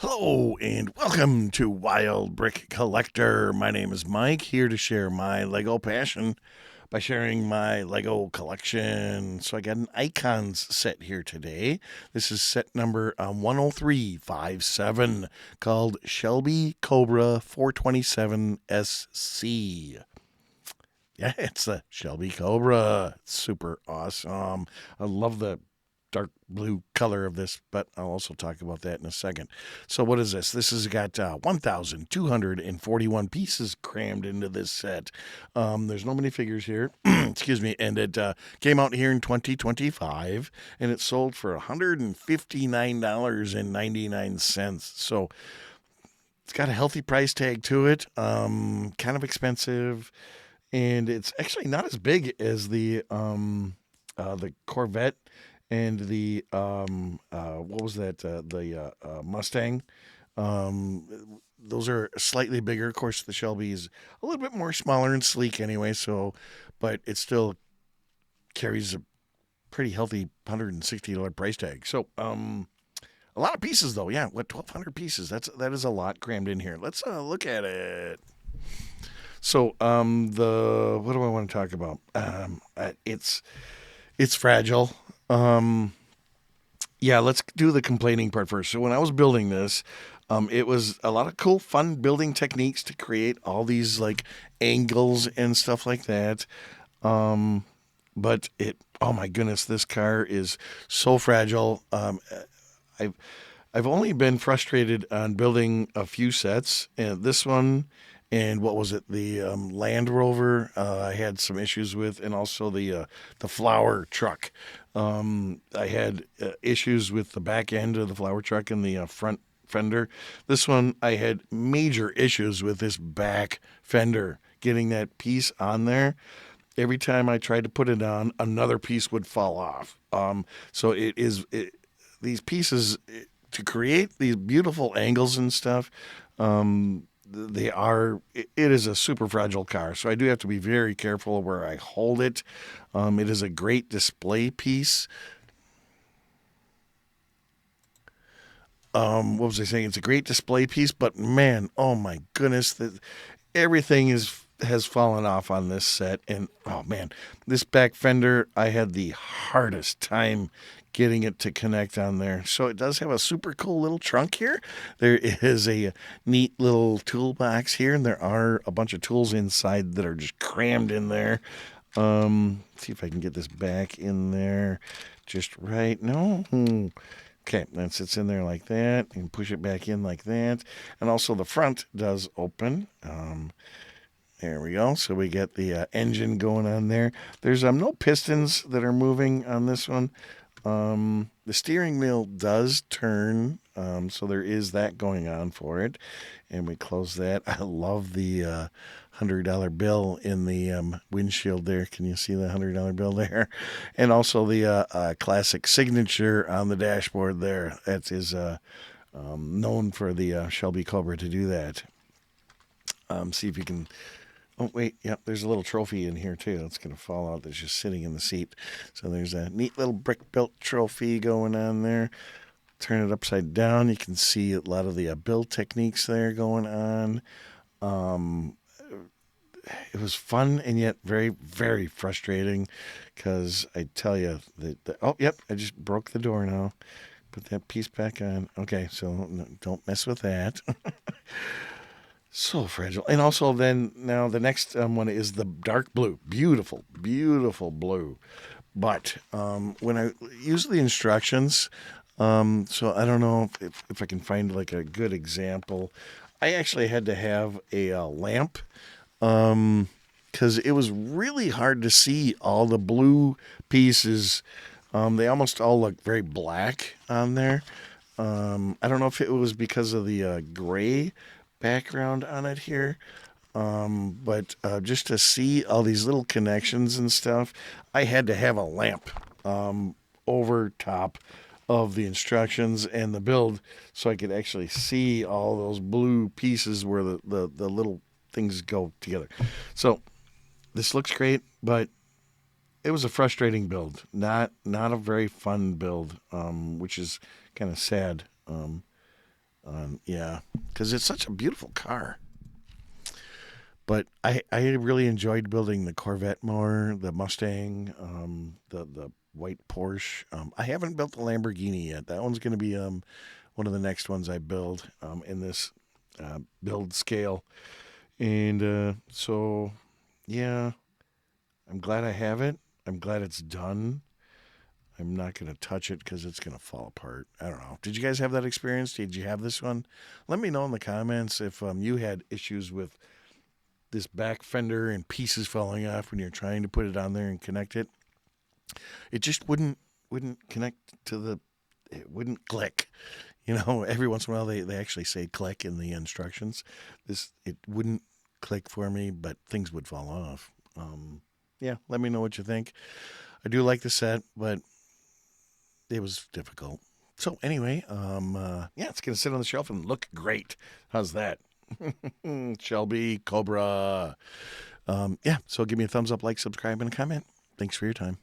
Hello and welcome to Wild Brick Collector. My name is Mike, here to share my Lego passion by sharing my Lego collection. So I got an icons set here today. This is set number 10357 called Shelby Cobra 427 SC. Yeah, it's a Shelby Cobra. It's super awesome. I love the dark blue color of this, but I'll also talk about that in a second. So, what is this? This has got 1,241 pieces crammed into this set. There's no minifigures here. Excuse me. And it came out here in 2025, and it sold for $159.99. So, it's got a healthy price tag to it. Kind of expensive, and it's actually not as big as the Corvette and the what was that the Mustang. Those are slightly bigger. Of course, the Shelby is a little bit more smaller and sleek anyway. So, but it still carries a pretty healthy $160 price tag. So, a lot of pieces though. Yeah, what 1,200 pieces? That is a lot crammed in here. Let's look at it. So, the what do I want to talk about? It's fragile. Um, yeah, let's do the complaining part first. So when I was building this, it was a lot of cool, fun building techniques to create all these like angles and stuff like that. Um, but oh my goodness, this car is so fragile. I've I've only been frustrated on building a few sets, and this one, and what was it, the Land Rover, I had some issues with, and also the flower truck. I had issues with the back end of the flower truck and the front fender. This one, I had major issues with this back fender, getting that piece on there. Every time I tried to put it on, another piece would fall off. So these pieces to create these beautiful angles and stuff. It is a super fragile car, so I do have to be very careful where I hold it. It is a great display piece. What was I saying? It's a great display piece, but man, oh my goodness, everything has fallen off on this set, and oh man, this back fender, I had the hardest time getting it to connect on there. So it does have a super cool little trunk here. There is a neat little toolbox here, and there are a bunch of tools inside that are just crammed in there. See if I can get this back in there just right. No. Okay, that sits in there like that, and push it back in like that. And also the front does open. There we go. So we get the engine going on there. There's no pistons that are moving on this one. The steering wheel does turn, so there is that going on for it. And we close that. I love the $100 bill in the windshield there. Can you see the $100 bill there? And also the classic signature on the dashboard there. That is known for the Shelby Cobra to do that. See if you can. Oh, wait, yep, there's a little trophy in here too. That's going to fall out. That's just sitting in the seat. So there's a neat little brick built trophy going on there. Turn it upside down. You can see a lot of the build techniques there going on. Um, it was fun and yet very, very frustrating because I tell you oh, yep, I just broke the door now. Put that piece back on. Okay, so don't mess with that. So fragile. And also, then now the next one is the dark blue. Beautiful, beautiful blue. But when I use the instructions, so I don't know if I can find like a good example. I actually had to have a lamp because it was really hard to see all the blue pieces. They almost all look very black on there. I don't know if it was because of the gray background on it here. But just to see all these little connections and stuff, I had to have a lamp over top of the instructions and the build so I could actually see all those blue pieces where the little things go together. So this looks great, but it was a frustrating build. Not a very fun build, which is kind of sad. Yeah, because it's such a beautiful car. But I really enjoyed building the Corvette more, the Mustang, the white Porsche. I haven't built the Lamborghini yet. That one's going to be one of the next ones I build in this build scale. And so, yeah, I'm glad I have it. I'm glad it's done. I'm not going to touch it because it's going to fall apart. I don't know. Did you guys have that experience? Did you have this one? Let me know in the comments if you had issues with this back fender and pieces falling off when you're trying to put it on there and connect it. It just wouldn't connect to the. It wouldn't click. You know, every once in a while they actually say click in the instructions. It wouldn't click for me, but things would fall off. Yeah, let me know what you think. I do like the set, but it was difficult. So anyway, yeah, it's gonna sit on the shelf and look great. How's that? Shelby Cobra. Yeah, so give me a thumbs up, like, subscribe, and a comment. Thanks for your time.